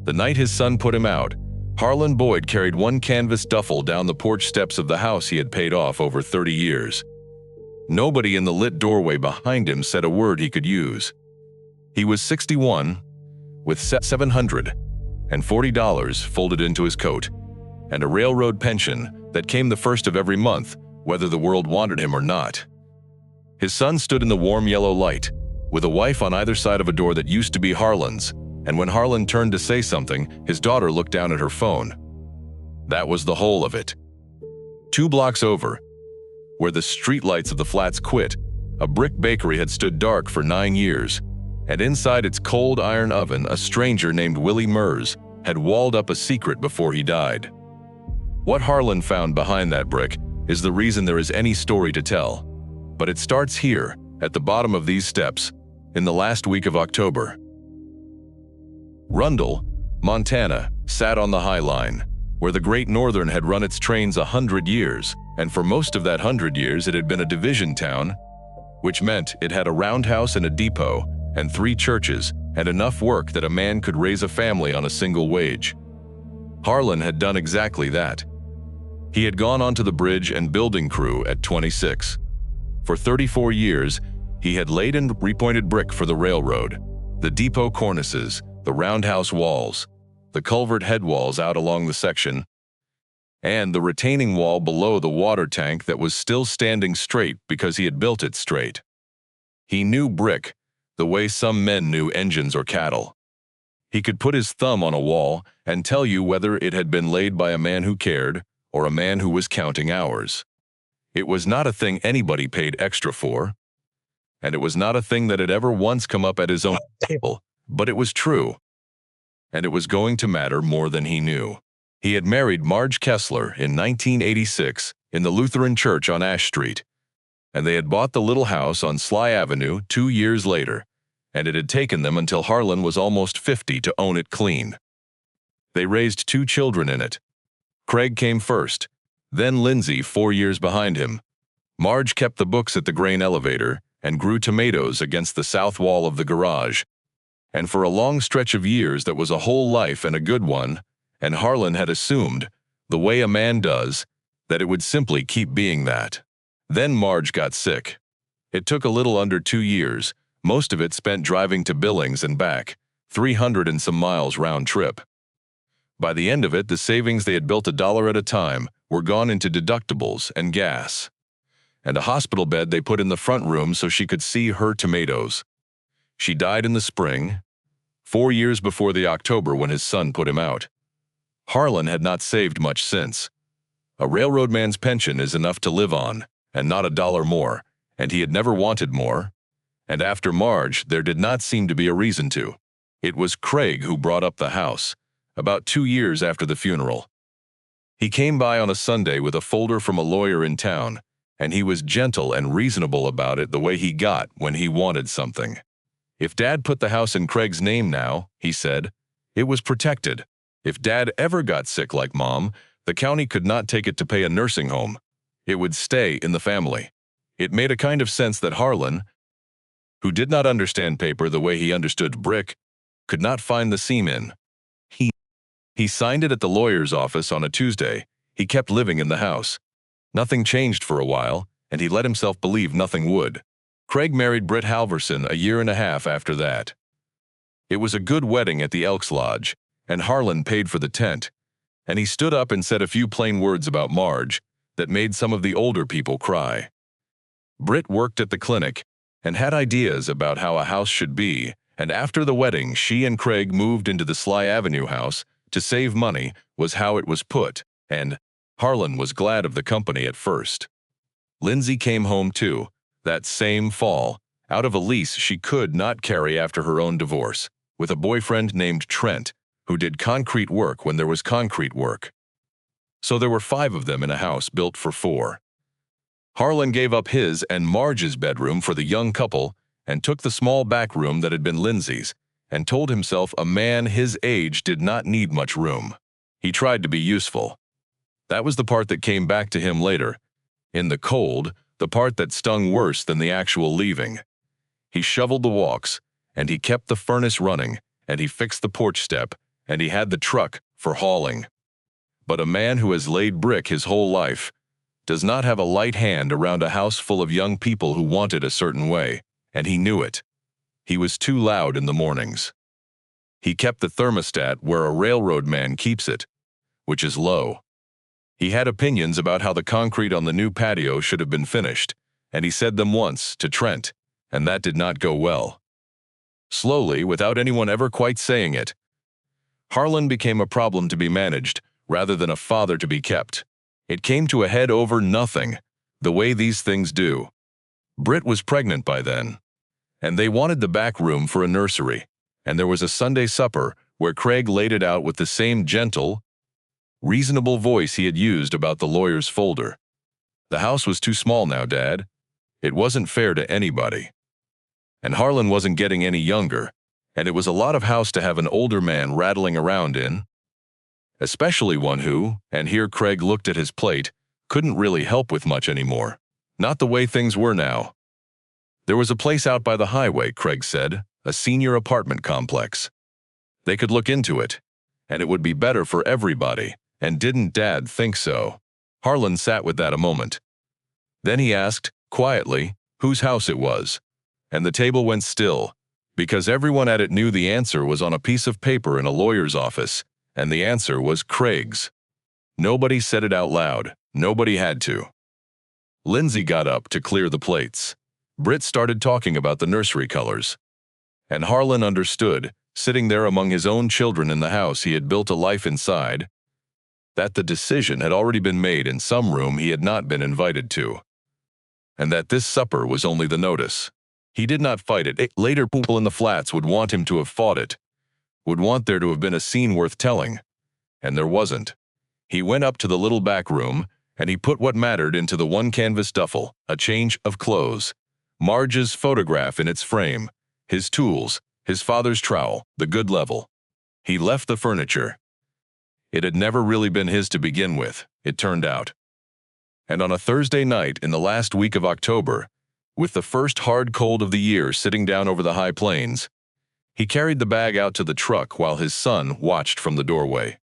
The night his son put him out, Harlan Boyd carried one canvas duffel down the porch steps of the house he had paid off over 30 years. Nobody in the lit doorway behind him said a word he could use. He was 61, with $740 folded into his coat, and a railroad pension that came the first of every month, whether the world wanted him or not. His son stood in the warm yellow light, with a wife on either side of a door that used to be Harlan's, and when Harlan turned to say something, his daughter looked down at her phone. That was the whole of it. 2 blocks over, where the streetlights of the flats quit, a brick bakery had stood dark for 9 years, and inside its cold iron oven, a stranger named Willie Mers had walled up a secret before he died. What Harlan found behind that brick is the reason there is any story to tell, but it starts here, at the bottom of these steps, in the last week of October. Rundle, Montana, sat on the High Line, where the Great Northern had run its trains 100 years, and for most of that 100 years it had been a division town, which meant it had a roundhouse and a depot, and 3 churches, and enough work that a man could raise a family on a single wage. Harlan had done exactly that. He had gone onto the bridge and building crew at 26. For 34 years, he had laid and repointed brick for the railroad, the depot cornices, the roundhouse walls, the culvert head walls out along the section, and the retaining wall below the water tank that was still standing straight because he had built it straight. He knew brick, the way some men knew engines or cattle. He could put his thumb on a wall and tell you whether it had been laid by a man who cared or a man who was counting hours. It was not a thing anybody paid extra for, and it was not a thing that had ever once come up at his own table, but it was true, and it was going to matter more than he knew. He had married Marge Kessler in 1986 in the Lutheran Church on Ash Street, and they had bought the little house on Sly Avenue 2 years later, and it had taken them until Harlan was almost 50 to own it clean. They raised 2 children in it. Craig came first, then Lindsay 4 years behind him. Marge kept the books at the grain elevator and grew tomatoes against the south wall of the garage. And for a long stretch of years that was a whole life and a good one, and Harlan had assumed, the way a man does, that it would simply keep being that. Then Marge got sick. It took a little under 2 years, most of it spent driving to Billings and back, 300 and some miles round trip. By the end of it, the savings they had built $1 at a time were gone into deductibles and gas, and a hospital bed they put in the front room so she could see her tomatoes. She died in the spring, 4 years before the October when his son put him out. Harlan had not saved much since. A railroad man's pension is enough to live on, and not $1 more, and he had never wanted more. And after Marge, there did not seem to be a reason to. It was Craig who brought up the house, about 2 years after the funeral. He came by on a Sunday with a folder from a lawyer in town, and he was gentle and reasonable about it the way he got when he wanted something. If Dad put the house in Craig's name now, he said, it was protected. If Dad ever got sick like Mom, the county could not take it to pay a nursing home. It would stay in the family. It made a kind of sense that Harlan, who did not understand paper the way he understood brick, could not find the seam in. He signed it at the lawyer's office on a Tuesday. He kept living in the house. Nothing changed for a while, and he let himself believe nothing would. Craig married Britt Halverson a year and a half after that. It was a good wedding at the Elks Lodge, and Harlan paid for the tent, and he stood up and said a few plain words about Marge that made some of the older people cry. Britt worked at the clinic and had ideas about how a house should be, and after the wedding she and Craig moved into the Sly Avenue house to save money, was how it was put, and Harlan was glad of the company at first. Lindsay came home too, that same fall, out of a lease she could not carry after her own divorce, with a boyfriend named Trent, who did concrete work when there was concrete work. So there were 5 of them in a house built for 4. Harlan gave up his and Marge's bedroom for the young couple and took the small back room that had been Lindsay's, and told himself a man his age did not need much room. He tried to be useful. That was the part that came back to him later. In the cold, the part that stung worse than the actual leaving. He shoveled the walks, and he kept the furnace running, and he fixed the porch step, and he had the truck for hauling. But a man who has laid brick his whole life does not have a light hand around a house full of young people who wanted a certain way, and he knew it. He was too loud in the mornings. He kept the thermostat where a railroad man keeps it, which is low. He had opinions about how the concrete on the new patio should have been finished, and he said them once to Trent, and that did not go well. Slowly, without anyone ever quite saying it, Harlan became a problem to be managed rather than a father to be kept. It came to a head over nothing, the way these things do. Britt was pregnant by then, and they wanted the back room for a nursery, and there was a Sunday supper where Craig laid it out with the same gentle, reasonable voice he had used about the lawyer's folder. The house was too small now, Dad. It wasn't fair to anybody. And Harlan wasn't getting any younger, and it was a lot of house to have an older man rattling around in. Especially one who, and here Craig looked at his plate, couldn't really help with much anymore. Not the way things were now. There was a place out by the highway, Craig said, a senior apartment complex. They could look into it, and it would be better for everybody, and didn't Dad think so? Harlan sat with that a moment. Then he asked, quietly, whose house it was, and the table went still, because everyone at it knew the answer was on a piece of paper in a lawyer's office, and the answer was Craig's. Nobody said it out loud. Nobody had to. Lindsay got up to clear the plates. Britt started talking about the nursery colors. And Harlan understood, sitting there among his own children in the house he had built a life inside, that the decision had already been made in some room he had not been invited to, and that this supper was only the notice. He did not fight it. Later people in the flats would want him to have fought it, would want there to have been a scene worth telling, and there wasn't. He went up to the little back room, and he put what mattered into the one canvas duffel, a change of clothes, Marge's photograph in its frame, his tools, his father's trowel, the good level. He left the furniture. It had never really been his to begin with, it turned out. And on a Thursday night in the last week of October, with the first hard cold of the year sitting down over the high plains, he carried the bag out to the truck while his son watched from the doorway.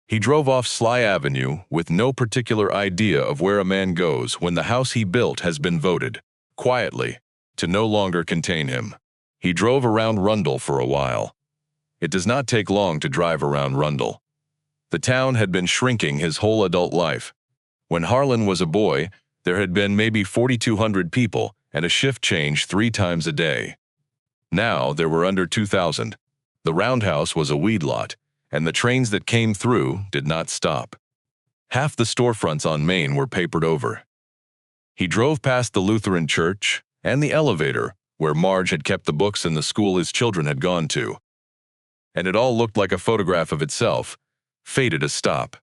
He drove off Sly Avenue with no particular idea of where a man goes when the house he built has been voted, quietly, to no longer contain him. He drove around Rundle for a while. It does not take long to drive around Rundle. The town had been shrinking his whole adult life. When Harlan was a boy, there had been maybe 4,200 people and a shift change 3 times a day. Now there were under 2,000. The roundhouse was a weed lot, and the trains that came through did not stop. Half the storefronts on Main were papered over. He drove past the Lutheran church and the elevator where Marge had kept the books in the school his children had gone to. And it all looked like a photograph of itself, fated a stop.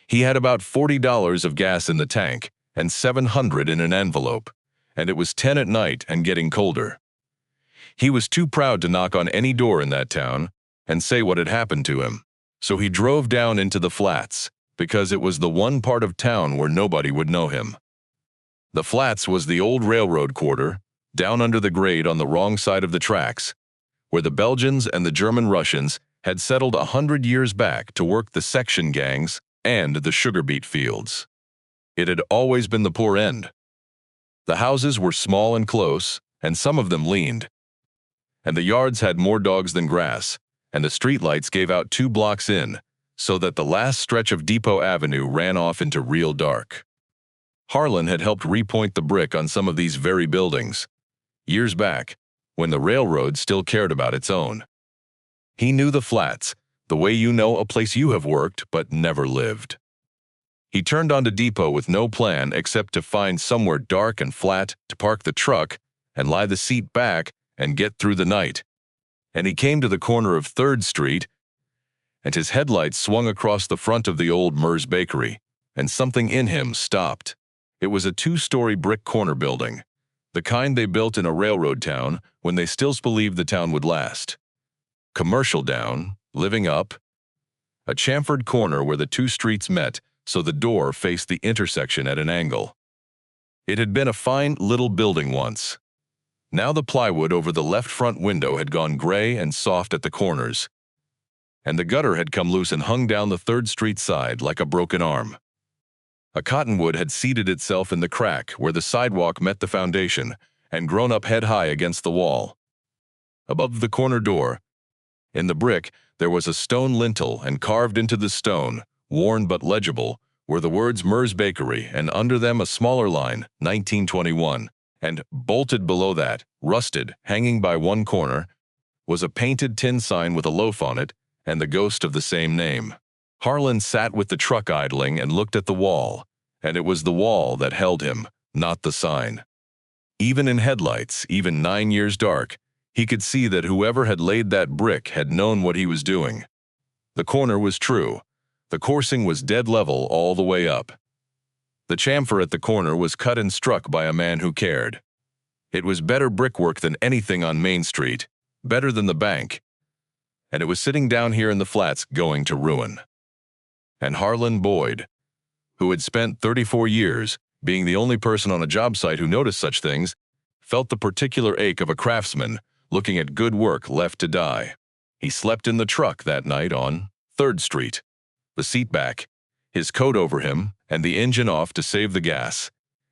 He had about $40 of gas in the tank and $700 in an envelope, and it was 10 at night and getting colder. He was too proud to knock on any door in that town and say what had happened to him, so he drove down into the flats, because it was the one part of town where nobody would know him. The flats was the old railroad quarter, down under the grade on the wrong side of the tracks, where the Belgians and the German Russians had settled 100 years back to work the section gangs and the sugar beet fields. It had always been the poor end. The houses were small and close, and some of them leaned. And the yards had more dogs than grass, and the streetlights gave out 2 blocks in, so that the last stretch of Depot Avenue ran off into real dark. Harlan had helped repoint the brick on some of these very buildings, years back, when the railroad still cared about its own. He knew the flats, the way you know a place you have worked but never lived. He turned onto Depot with no plan except to find somewhere dark and flat to park the truck and lie the seat back and get through the night. And he came to the corner of 3rd Street, and his headlights swung across the front of the old Mers Bakery, and something in him stopped. It was a 2-story brick corner building, the kind they built in a railroad town when they still believed the town would last. Commercial down, living up. A chamfered corner where the 2 streets met, so the door faced the intersection at an angle. It had been a fine little building once. Now the plywood over the left front window had gone gray and soft at the corners, and the gutter had come loose and hung down the 3rd Street side like a broken arm. A cottonwood had seated itself in the crack where the sidewalk met the foundation and grown up head-high against the wall. Above the corner door, in the brick, there was a stone lintel, and carved into the stone, worn but legible, were the words Murr's Bakery, and under them a smaller line, 1921, and bolted below that, rusted, hanging by one corner, was a painted tin sign with a loaf on it and the ghost of the same name. Harlan sat with the truck idling and looked at the wall, and it was the wall that held him, not the sign. Even in headlights, even 9 years dark, he could see that whoever had laid that brick had known what he was doing. The corner was true. The coursing was dead level all the way up. The chamfer at the corner was cut and struck by a man who cared. It was better brickwork than anything on Main Street, better than the bank, and it was sitting down here in the flats going to ruin. And Harlan Boyd, who had spent 34 years being the only person on a job site who noticed such things, felt the particular ache of a craftsman looking at good work left to die. He slept in the truck that night on 3rd Street, the seat back, his coat over him, and the engine off to save the gas,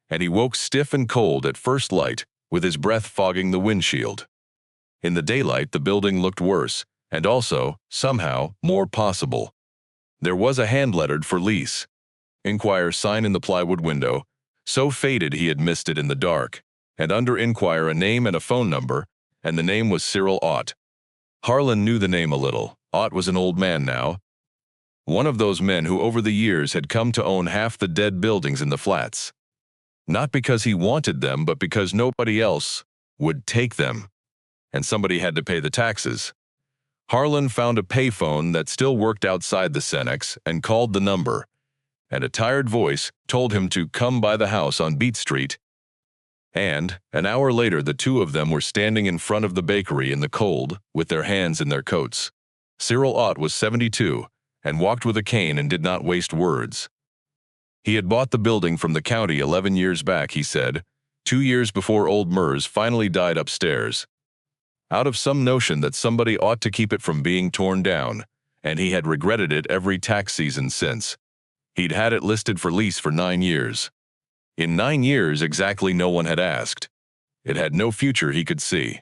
and he woke stiff and cold at first light, with his breath fogging the windshield. In the daylight, the building looked worse, and also, somehow, more possible. There was a hand-lettered "For Lease" Inquire sign in the plywood window, so faded he had missed it in the dark, and under Inquire a name and a phone number, and the name was Cyril Ott. Harlan knew the name a little. Ott was an old man now, one of those men who over the years had come to own half the dead buildings in the flats. Not because he wanted them, but because nobody else would take them, and somebody had to pay the taxes. Harlan found a payphone that still worked outside the Cenex and called the number, and a tired voice told him to come by the house on Beat Street. And, an hour later, the two of them were standing in front of the bakery in the cold, with their hands in their coats. Cyril Ott was 72, and walked with a cane and did not waste words. He had bought the building from the county 11 years back, he said, 2 years before old Murr's finally died upstairs, out of some notion that somebody ought to keep it from being torn down, and he had regretted it every tax season since. He'd had it listed for lease for 9 years. In 9 years exactly, no one had asked. It had no future he could see.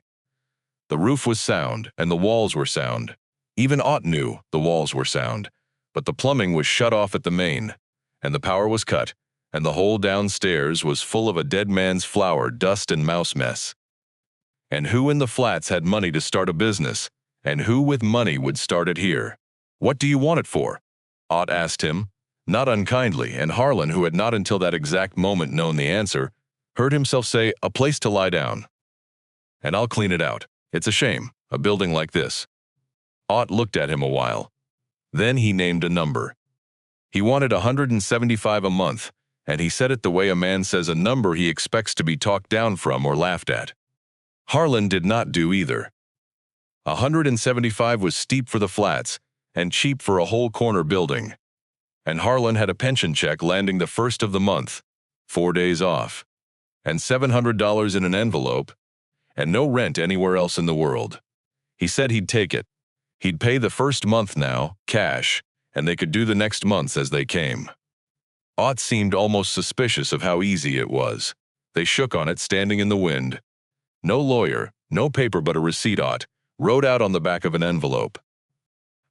The roof was sound, and the walls were sound. Even Ott knew the walls were sound, but the plumbing was shut off at the main, and the power was cut, and the whole downstairs was full of a dead man's flour, dust, and mouse mess. And who in the flats had money to start a business, and who with money would start it here? "What do you want it for?" Ott asked him, not unkindly, and Harlan, who had not until that exact moment known the answer, heard himself say, "A place to lie down. And I'll clean it out. It's a shame, a building like this." Ott looked at him a while. Then he named a number. He wanted $175 a month, and he said it the way a man says a number he expects to be talked down from or laughed at. Harlan did not do either. $175 was steep for the flats, and cheap for a whole corner building. And Harlan had a pension check landing the first of the month, 4 days off, and $700 in an envelope, and no rent anywhere else in the world. He said he'd take it. He'd pay the first month now, cash, and they could do the next months as they came. Ott seemed almost suspicious of how easy it was. They shook on it standing in the wind. No lawyer, no paper but a receipt Ott wrote out on the back of an envelope.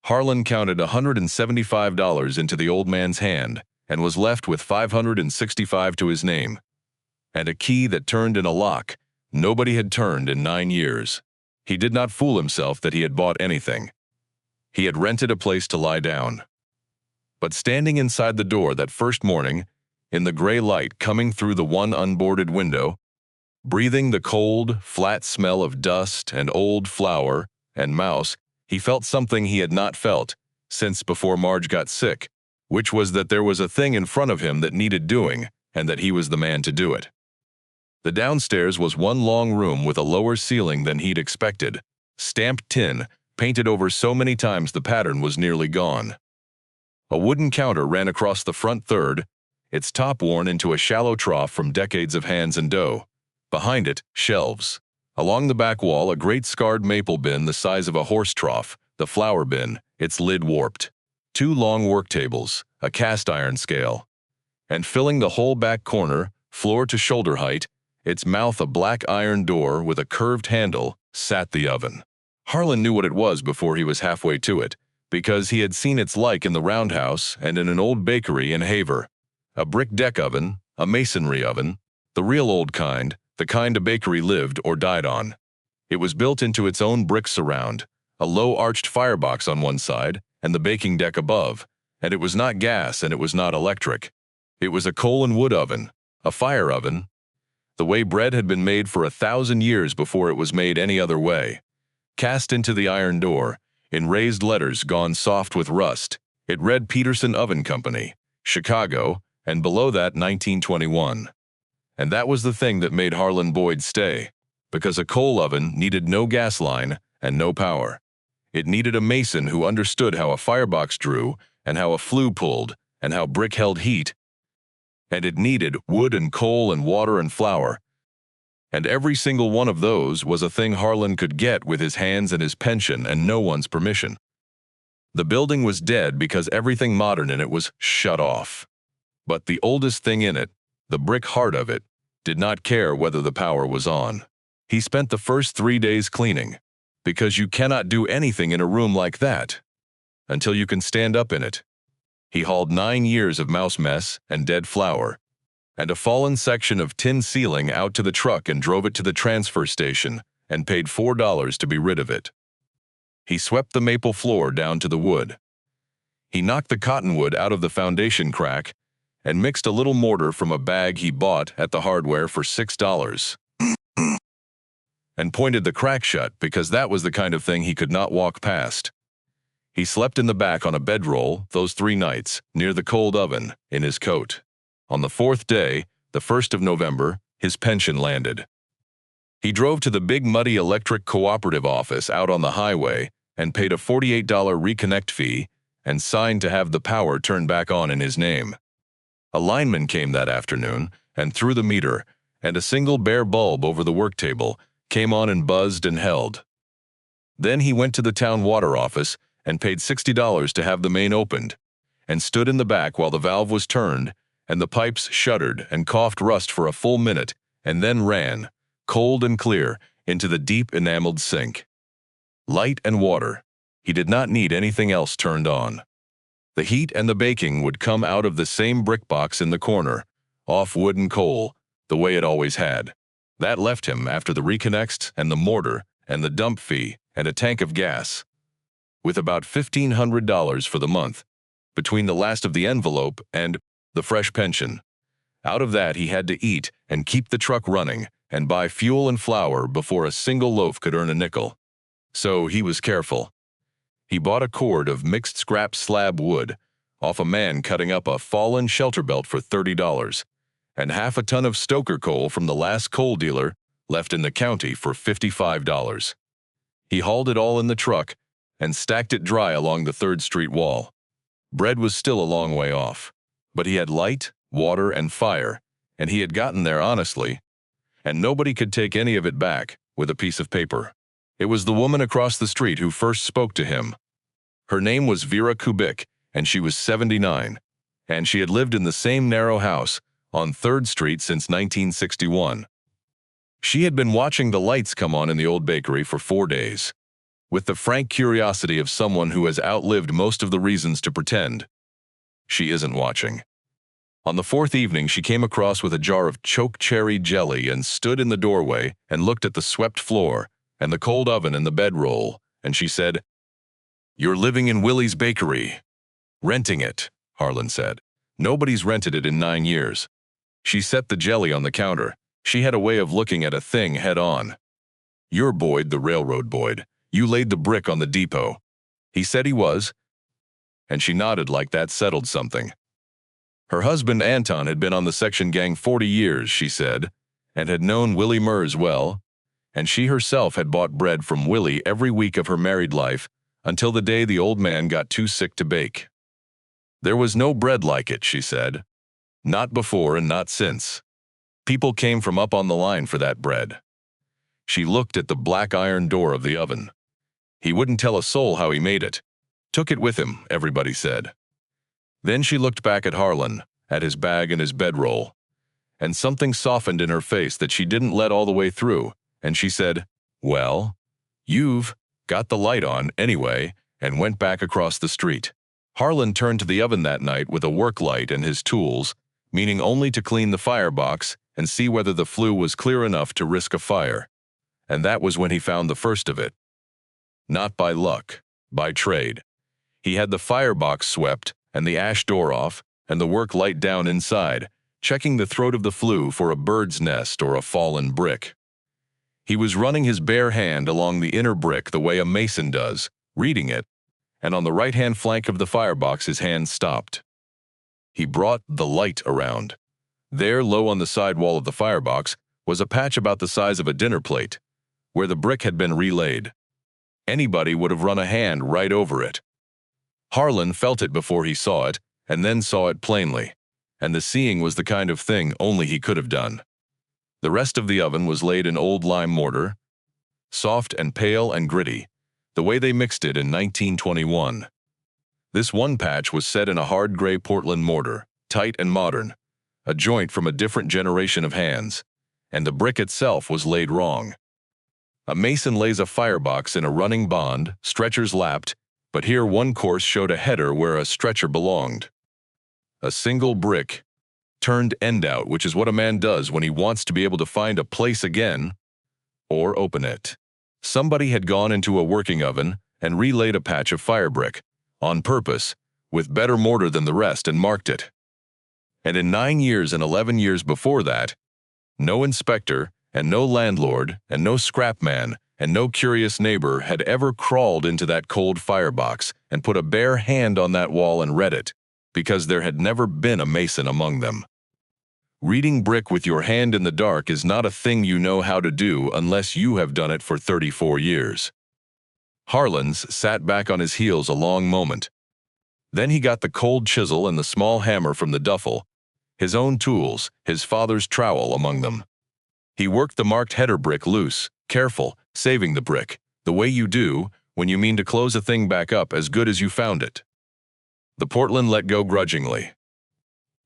Harlan counted $175 into the old man's hand and was left with $565 to his name, and a key that turned in a lock nobody had turned in 9 years. He did not fool himself that he had bought anything. He had rented a place to lie down. But standing inside the door that first morning, in the gray light coming through the one unboarded window, breathing the cold, flat smell of dust and old flour and mouse, he felt something he had not felt since before Marge got sick, which was that there was a thing in front of him that needed doing, and that he was the man to do it. The downstairs was one long room with a lower ceiling than he'd expected, stamped tin, painted over so many times the pattern was nearly gone. A wooden counter ran across the front third, its top worn into a shallow trough from decades of hands and dough. Behind it, shelves. Along the back wall, a great scarred maple bin the size of a horse trough, the flour bin, its lid warped, 2 long work tables, a cast iron scale, and filling the whole back corner, floor to shoulder height, its mouth a black iron door with a curved handle, sat the oven. Harlan knew what it was before he was halfway to it, because he had seen its like in the roundhouse and in an old bakery in Haver. A brick deck oven, a masonry oven, the real old kind, the kind a bakery lived or died on. It was built into its own brick surround, a low arched firebox on one side and the baking deck above, and it was not gas and it was not electric. It was a coal and wood oven, a fire oven, the way bread had been made for 1,000 years before it was made any other way. Cast into the iron door, in raised letters gone soft with rust, it read Peterson Oven Company, Chicago, and below that 1921. And that was the thing that made Harlan Boyd stay, because a coal oven needed no gas line and no power. It needed a mason who understood how a firebox drew and how a flue pulled and how brick held heat. And it needed wood and coal and water and flour. And every single one of those was a thing Harlan could get with his hands and his pension and no one's permission. The building was dead because everything modern in it was shut off. But the oldest thing in it, the brick heart of it, did not care whether the power was on. He spent the first 3 days cleaning, because you cannot do anything in a room like that until you can stand up in it. He hauled 9 years of mouse mess and dead flour, and a fallen section of tin ceiling out to the truck and drove it to the transfer station and paid $4 to be rid of it. He swept the maple floor down to the wood. He knocked the cottonwood out of the foundation crack and mixed a little mortar from a bag he bought at the hardware for $6 and pointed the crack shut because that was the kind of thing he could not walk past. He slept in the back on a bedroll those 3 nights, near the cold oven, in his coat. On the 4th day, the 1st of November, his pension landed. He drove to the big muddy electric cooperative office out on the highway and paid a $48 reconnect fee and signed to have the power turned back on in his name. A lineman came that afternoon and threw the meter, and a single bare bulb over the work table came on and buzzed and held. Then he went to the town water office and paid $60 to have the main opened, and stood in the back while the valve was turned and the pipes shuddered and coughed rust for a full minute, and then ran, cold and clear, into the deep enameled sink. Light and water. He did not need anything else turned on. The heat and the baking would come out of the same brick box in the corner, off wood and coal, the way it always had. That left him after the reconnects and the mortar and the dump fee and a tank of gas, with about $1,500 for the month, between the last of the envelope and the fresh pension. Out of that he had to eat and keep the truck running and buy fuel and flour before a single loaf could earn a nickel. So he was careful. He bought a cord of mixed scrap slab wood off a man cutting up a fallen shelter belt for $30, and half a ton of stoker coal from the last coal dealer left in the county for $55. He hauled it all in the truck and stacked it dry along the 3rd Street wall. Bread was still a long way off, but he had light, water, and fire, and he had gotten there honestly, and nobody could take any of it back with a piece of paper. It was the woman across the street who first spoke to him. Her name was Vera Kubik, and she was 79, and she had lived in the same narrow house on 3rd Street since 1961. She had been watching the lights come on in the old bakery for 4 days, with the frank curiosity of someone who has outlived most of the reasons to pretend she isn't watching. On the 4th evening, she came across with a jar of choke cherry jelly and stood in the doorway and looked at the swept floor and the cold oven and the bedroll, and she said, "You're living in Willie's bakery." "Renting it," Harlan said. "Nobody's rented it in 9 years." She set the jelly on the counter. She had a way of looking at a thing head on. "You're Boyd, the railroad Boyd. You laid the brick on the depot." He said he was, and she nodded like that settled something. Her husband Anton had been on the section gang 40 years, she said, and had known Willie Mers well, and she herself had bought bread from Willie every week of her married life until the day the old man got too sick to bake. There was no bread like it, she said. Not before and not since. People came from up on the line for that bread. She looked at the black iron door of the oven. He wouldn't tell a soul how he made it. Took it with him, everybody said. Then she looked back at Harlan, at his bag and his bedroll, and something softened in her face that she didn't let all the way through, and she said, "Well, you've got the light on anyway," and went back across the street. Harlan turned to the oven that night with a work light and his tools, meaning only to clean the firebox and see whether the flue was clear enough to risk a fire. And that was when he found the first of it. Not by luck, by trade. He had the firebox swept and the ash door off and the work light down inside, checking the throat of the flue for a bird's nest or a fallen brick. He was running his bare hand along the inner brick the way a mason does, reading it, and on the right-hand flank of the firebox his hand stopped. He brought the light around. There, low on the side wall of the firebox, was a patch about the size of a dinner plate, where the brick had been relaid. Anybody would have run a hand right over it. Harlan felt it before he saw it, and then saw it plainly, and the seeing was the kind of thing only he could have done. The rest of the oven was laid in old lime mortar, soft and pale and gritty, the way they mixed it in 1921. This one patch was set in a hard gray Portland mortar, tight and modern, a joint from a different generation of hands, and the brick itself was laid wrong. A mason lays a firebox in a running bond, stretchers lapped, but here one course showed a header where a stretcher belonged. A single brick, turned end out, which is what a man does when he wants to be able to find a place again, or open it. Somebody had gone into a working oven and relaid a patch of firebrick, on purpose, with better mortar than the rest, and marked it. And in 9 years and 11 years before that, no inspector, and no landlord, and no scrap man, and no curious neighbor had ever crawled into that cold firebox and put a bare hand on that wall and read it, because there had never been a mason among them. Reading brick with your hand in the dark is not a thing you know how to do unless you have done it for 34 years. Harlan's sat back on his heels a long moment. Then he got the cold chisel and the small hammer from the duffel, his own tools, his father's trowel among them. He worked the marked header brick loose, careful, saving the brick, the way you do when you mean to close a thing back up as good as you found it. The Portland let go grudgingly.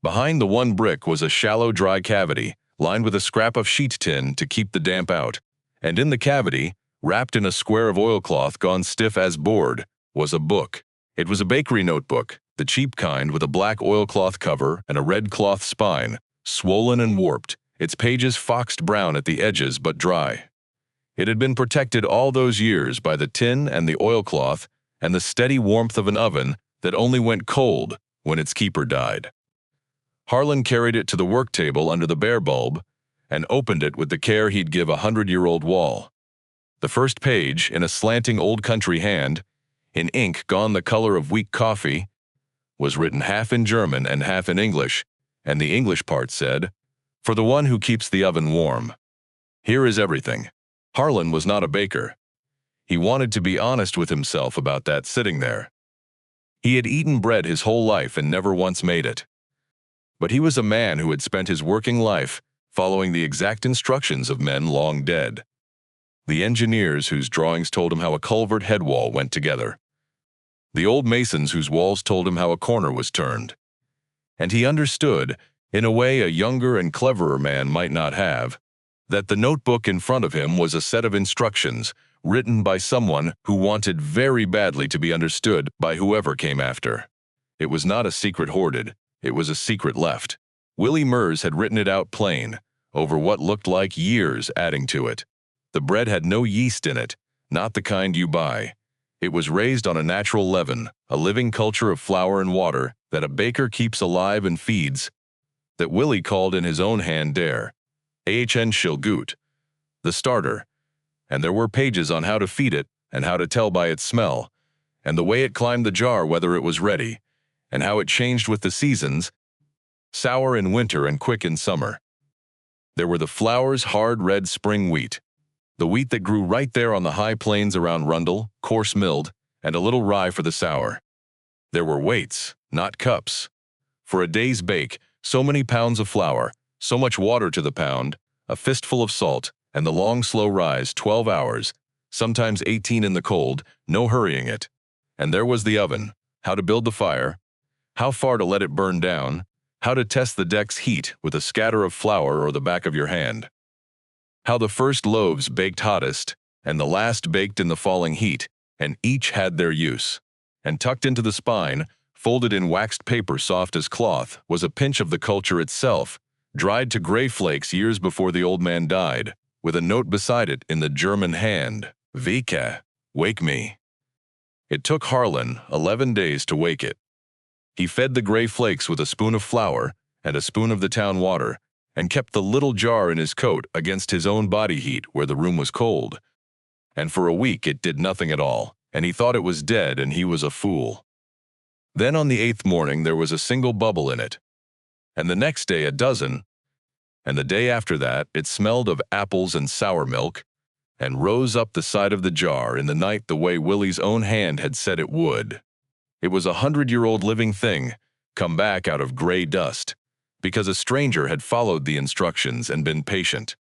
Behind the one brick was a shallow, dry cavity, lined with a scrap of sheet tin to keep the damp out, and in the cavity, wrapped in a square of oilcloth gone stiff as board, was a book. It was a bakery notebook, the cheap kind with a black oilcloth cover and a red cloth spine, swollen and warped, its pages foxed brown at the edges but dry. It had been protected all those years by the tin and the oilcloth and the steady warmth of an oven that only went cold when its keeper died. Harlan carried it to the work table under the bare bulb and opened it with the care he'd give a 100-year-old wall. The first page, in a slanting old country hand, in ink gone the color of weak coffee, was written half in German and half in English, and the English part said, "For the one who keeps the oven warm. Here is everything." Harlan was not a baker. He wanted to be honest with himself about that sitting there. He had eaten bread his whole life and never once made it. But he was a man who had spent his working life following the exact instructions of men long dead. The engineers whose drawings told him how a culvert head wall went together. The old masons whose walls told him how a corner was turned. And he understood, in a way a younger and cleverer man might not have, that the notebook in front of him was a set of instructions written by someone who wanted very badly to be understood by whoever came after. It was not a secret hoarded, it was a secret left. Willie Mers had written it out plain, over what looked like years adding to it. The bread had no yeast in it, not the kind you buy. It was raised on a natural leaven, a living culture of flour and water that a baker keeps alive and feeds, that Willie called in his own hand der Ahn Schilgut, the starter, and there were pages on how to feed it and how to tell by its smell, and the way it climbed the jar whether it was ready, and how it changed with the seasons, sour in winter and quick in summer. There were the flour's hard red spring wheat, the wheat that grew right there on the high plains around Rundle, coarse milled, and a little rye for the sour. There were weights, not cups. For a day's bake, so many pounds of flour, so much water to the pound, a fistful of salt, and the long slow rise 12 hours, sometimes 18 in the cold, no hurrying it. And there was the oven, how to build the fire, how far to let it burn down, how to test the deck's heat with a scatter of flour or the back of your hand, how the first loaves baked hottest, and the last baked in the falling heat, and each had their use. And tucked into the spine, folded in waxed paper soft as cloth, was a pinch of the culture itself, dried to gray flakes years before the old man died, with a note beside it in the German hand, Vika, wake me. It took Harlan 11 days to wake it. He fed the gray flakes with a spoon of flour and a spoon of the town water, and kept the little jar in his coat against his own body heat where the room was cold. And for a week it did nothing at all, and he thought it was dead and he was a fool. Then on the 8th morning there was a single bubble in it, and the next day a dozen, and the day after that it smelled of apples and sour milk, and rose up the side of the jar in the night the way Willie's own hand had said it would. It was a 100-year-old living thing, come back out of gray dust, because a stranger had followed the instructions and been patient.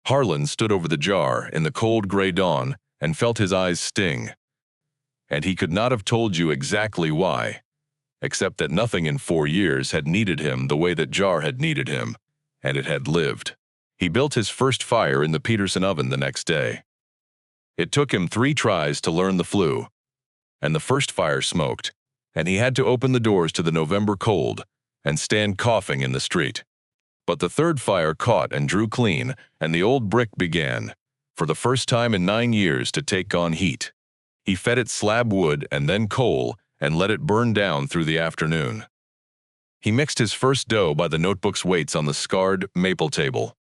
Harlan stood over the jar in the cold gray dawn and felt his eyes sting. And he could not have told you exactly why, except that nothing in 4 years had needed him the way that jar had needed him, and it had lived. He built his first fire in the Peterson oven the next day. It took him 3 tries to learn the flue, and the first fire smoked, and he had to open the doors to the November cold and stand coughing in the street. But the third fire caught and drew clean, and the old brick began, for the first time in 9 years, to take on heat. He fed it slab wood and then coal and let it burn down through the afternoon. He mixed his first dough by the notebook's weights on the scarred maple table.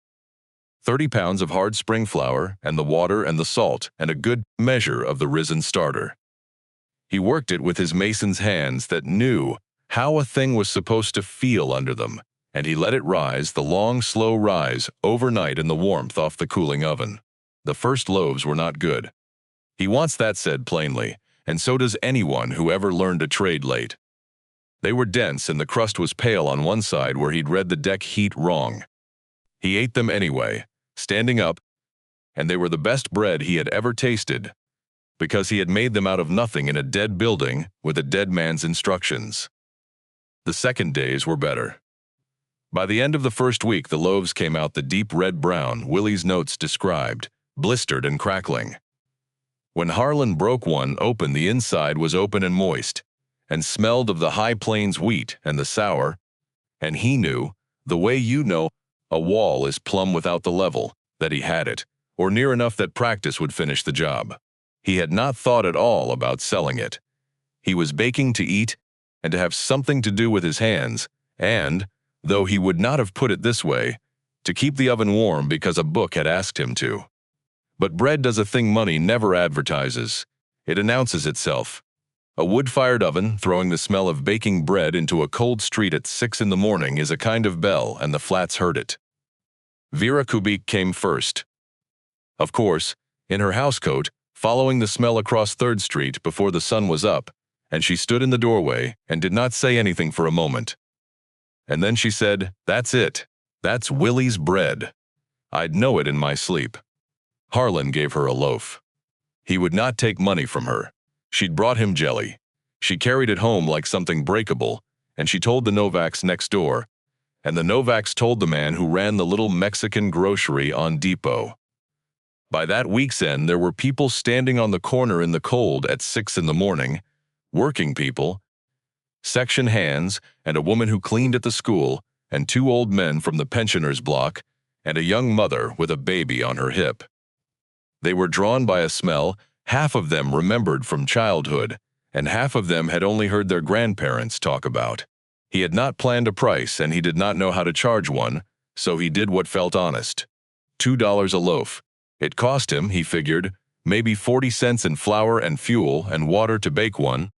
30 pounds of hard spring flour and the water and the salt and a good measure of the risen starter. He worked it with his mason's hands that knew how a thing was supposed to feel under them, and he let it rise, the long, slow rise, overnight in the warmth off the cooling oven. The first loaves were not good. He wants that said plainly, and so does anyone who ever learned a trade late. They were dense and the crust was pale on one side where he'd read the deck heat wrong. He ate them anyway, standing up, and they were the best bread he had ever tasted, because he had made them out of nothing in a dead building with a dead man's instructions. The second days were better. By the end of the first week, the loaves came out the deep red brown Willie's notes described, blistered and crackling. When Harlan broke one open, the inside was open and moist, and smelled of the high plains wheat and the sour, and he knew, the way you know a wall is plumb without the level, that he had it, or near enough that practice would finish the job. He had not thought at all about selling it. He was baking to eat and to have something to do with his hands, and, though he would not have put it this way, to keep the oven warm because a book had asked him to. But bread does a thing money never advertises. It announces itself. A wood-fired oven throwing the smell of baking bread into a cold street at 6 in the morning is a kind of bell, and the flats heard it. Vera Kubik came first. Of course, in her housecoat, following the smell across 3rd Street before the sun was up, and she stood in the doorway and did not say anything for a moment. And then she said, "That's it. That's Willie's bread. I'd know it in my sleep." Harlan gave her a loaf. He would not take money from her. She'd brought him jelly. She carried it home like something breakable, and she told the Novaks next door, and the Novaks told the man who ran the little Mexican grocery on Depot. By that week's end, there were people standing on the corner in the cold at 6 in the morning, working people, section hands, and a woman who cleaned at the school, and 2 old men from the pensioners' block, and a young mother with a baby on her hip. They were drawn by a smell half of them remembered from childhood, and half of them had only heard their grandparents talk about. He had not planned a price, and he did not know how to charge one, so he did what felt honest. $2 a loaf. It cost him, he figured, maybe 40 cents in flour and fuel and water to bake one,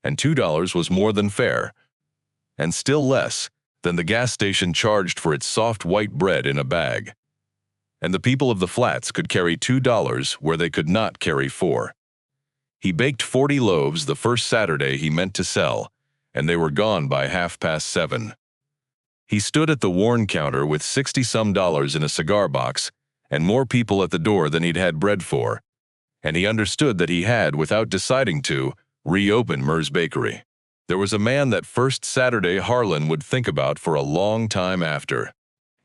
and $2 was more than fair, and still less than the gas station charged for its soft white bread in a bag. And the people of the flats could carry $2 where they could not carry 4. He baked 40 loaves the first Saturday he meant to sell, and they were gone by 7:30. He stood at the worn counter with $60-some in a cigar box, and more people at the door than he'd had bread for, and he understood that he had, without deciding to, Reopen Murr's Bakery. There was a man that first Saturday Harlan would think about for a long time after.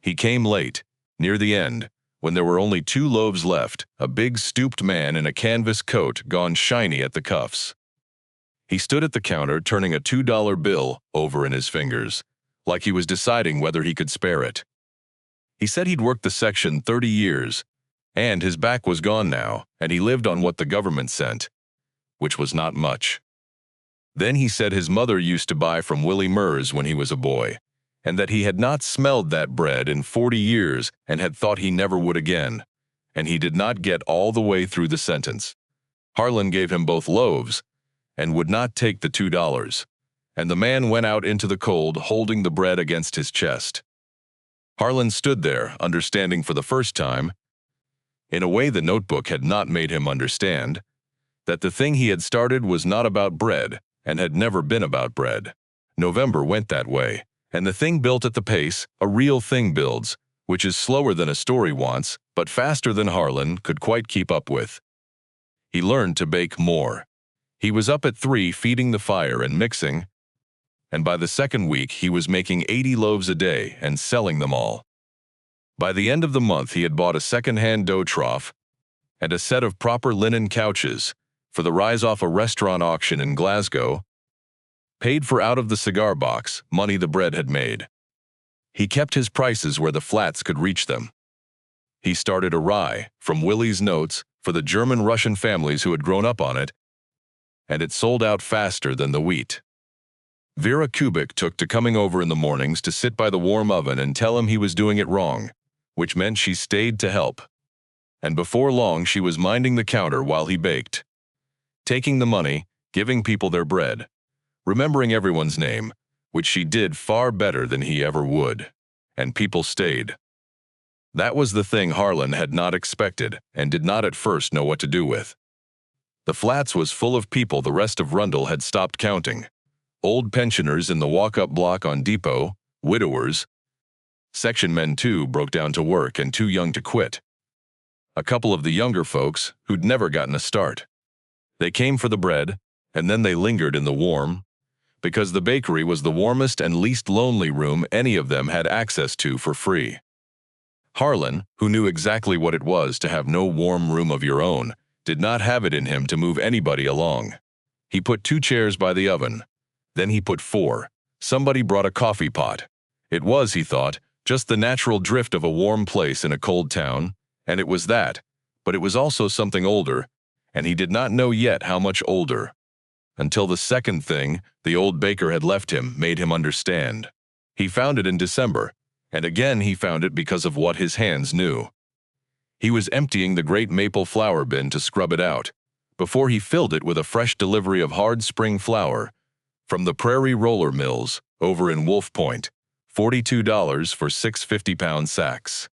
He came late, near the end, when there were only 2 loaves left, a big stooped man in a canvas coat gone shiny at the cuffs. He stood at the counter turning a $2 bill over in his fingers, like he was deciding whether he could spare it. He said he'd worked the section 30 years, and his back was gone now, and he lived on what the government sent, which was not much. Then he said his mother used to buy from Willie Murr's when he was a boy, and that he had not smelled that bread in 40 years and had thought he never would again, and he did not get all the way through the sentence. Harlan gave him both loaves and would not take the $2, and the man went out into the cold holding the bread against his chest. Harlan stood there, understanding for the first time, in a way the notebook had not made him understand, that the thing he had started was not about bread and had never been about bread. November went that way, and the thing built at the pace a real thing builds, which is slower than a story wants, but faster than Harlan could quite keep up with. He learned to bake more. He was up at 3 feeding the fire and mixing, and by the second week he was making 80 loaves a day and selling them all. By the end of the month he had bought a second-hand dough trough and a set of proper linen couches for the rise off a restaurant auction in Glasgow, paid for out of the cigar box, money the bread had made. He kept his prices where the flats could reach them. He started a rye, from Willie's notes, for the German-Russian families who had grown up on it, and it sold out faster than the wheat. Vera Kubik took to coming over in the mornings to sit by the warm oven and tell him he was doing it wrong, which meant she stayed to help. And before long she was minding the counter while he baked, taking the money, giving people their bread, remembering everyone's name, which she did far better than he ever would, and people stayed. That was the thing Harlan had not expected and did not at first know what to do with. The flats was full of people the rest of Rundle had stopped counting. Old pensioners in the walk-up block on Depot, widowers. Section men too broke down to work and too young to quit. A couple of the younger folks who'd never gotten a start. They came for the bread, and then they lingered in the warm, because the bakery was the warmest and least lonely room any of them had access to for free. Harlan, who knew exactly what it was to have no warm room of your own, did not have it in him to move anybody along. He put 2 chairs by the oven. Then he put 4. Somebody brought a coffee pot. It was, he thought, just the natural drift of a warm place in a cold town, and it was that, but it was also something older, and he did not know yet how much older. Until the second thing the old baker had left him made him understand. He found it in December, and again he found it because of what his hands knew. He was emptying the great maple flour bin to scrub it out, before he filled it with a fresh delivery of hard spring flour from the Prairie Roller Mills over in Wolf Point, $42 for 6 50-pound sacks.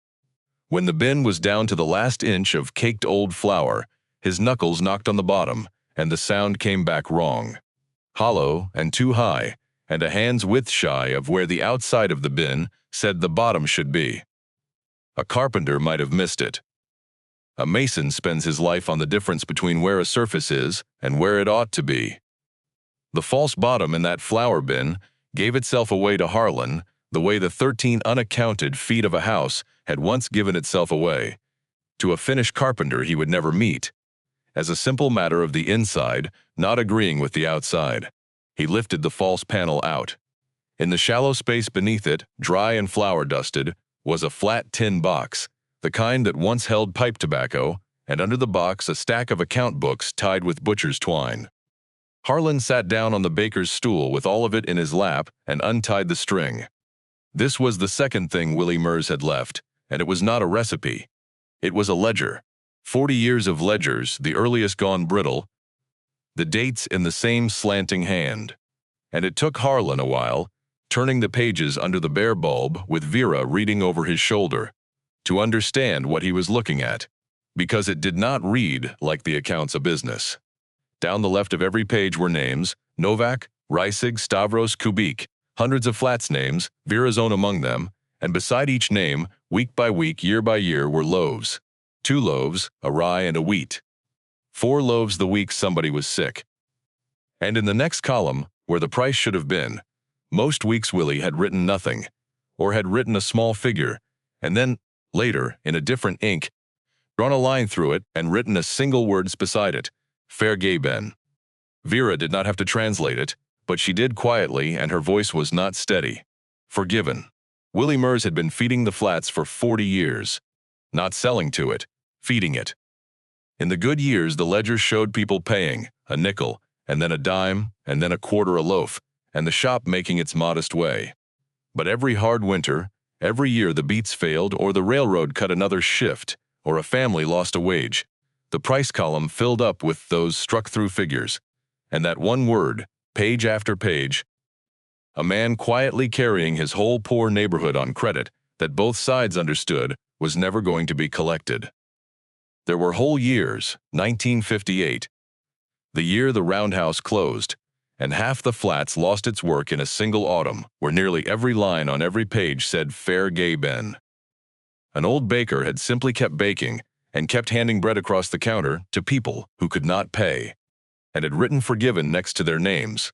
When the bin was down to the last inch of caked old flour, his knuckles knocked on the bottom, and the sound came back wrong. Hollow and too high, and a hand's width shy of where the outside of the bin said the bottom should be. A carpenter might have missed it. A mason spends his life on the difference between where a surface is and where it ought to be. The false bottom in that flour bin gave itself away to Harlan the way the 13 unaccounted feet of a house had once given itself away to a finished carpenter he would never meet, as a simple matter of the inside not agreeing with the outside. He lifted the false panel out. In the shallow space beneath it, dry and flour-dusted, was a flat tin box, the kind that once held pipe tobacco, and under the box a stack of account books tied with butcher's twine. Harlan sat down on the baker's stool with all of it in his lap and untied the string. This was the second thing Willie Murr's had left, and it was not a recipe. It was a ledger. 40 years of ledgers, the earliest gone brittle, the dates in the same slanting hand. And it took Harlan a while, turning the pages under the bare bulb with Vera reading over his shoulder, to understand what he was looking at, because it did not read like the accounts of business. Down the left of every page were names: Novak, Reisig, Stavros, Kubik, hundreds of flats names, Vera's own among them, and beside each name, week by week, year by year, were loaves. 2 loaves, a rye and a wheat. 4 loaves the week somebody was sick. And in the next column, where the price should have been, most weeks Willie had written nothing, or had written a small figure, and then, later, in a different ink, drawn a line through it and written a single word beside it, Fair Gay Ben. Vera did not have to translate it, but she did quietly, and her voice was not steady. Forgiven. Willie Mers had been feeding the flats for 40 years. Not selling to it, feeding it. In the good years, the ledger showed people paying, a nickel, and then a dime, and then a quarter a loaf, and the shop making its modest way. But every hard winter, every year the beats failed, or the railroad cut another shift, or a family lost a wage, the price column filled up with those struck-through figures. And that one word, page after page, a man quietly carrying his whole poor neighborhood on credit that both sides understood was never going to be collected. There were whole years, 1958, the year the roundhouse closed, and half the flats lost its work in a single autumn, where nearly every line on every page said Fair Gay Ben. An old baker had simply kept baking and kept handing bread across the counter to people who could not pay, and had written Forgiven next to their names,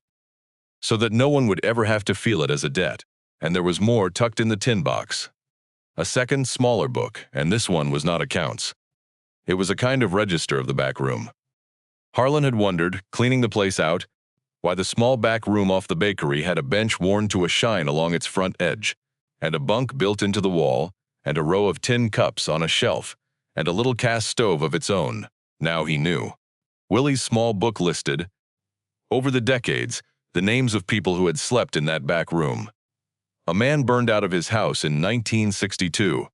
so that no one would ever have to feel it as a debt, and there was more tucked in the tin box. A second, smaller book, and this one was not accounts. It was a kind of register of the back room. Harlan had wondered, cleaning the place out, why the small back room off the bakery had a bench worn to a shine along its front edge, and a bunk built into the wall, and a row of tin cups on a shelf, and a little cast stove of its own. Now he knew. Willie's small book listed, over the decades, the names of people who had slept in that back room. A man burned out of his house in 1962.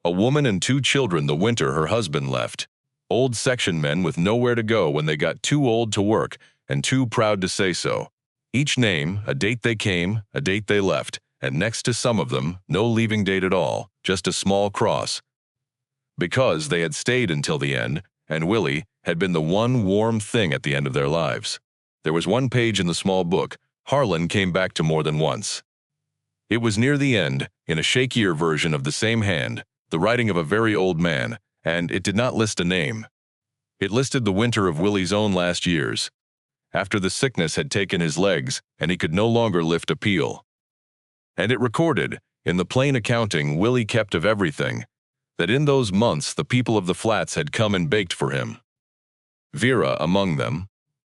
A woman and 2 children the winter her husband left. Old section men with nowhere to go when they got too old to work and too proud to say so. Each name, a date they came, a date they left, and next to some of them, no leaving date at all, just a small cross. Because they had stayed until the end, and Willie had been the one warm thing at the end of their lives. There was one page in the small book Harlan came back to more than once. It was near the end, in a shakier version of the same hand, the writing of a very old man, and it did not list a name. It listed the winter of Willie's own last years, after the sickness had taken his legs and he could no longer lift a peel. And it recorded, in the plain accounting Willie kept of everything, that in those months the people of the flats had come and baked for him. Vera among them,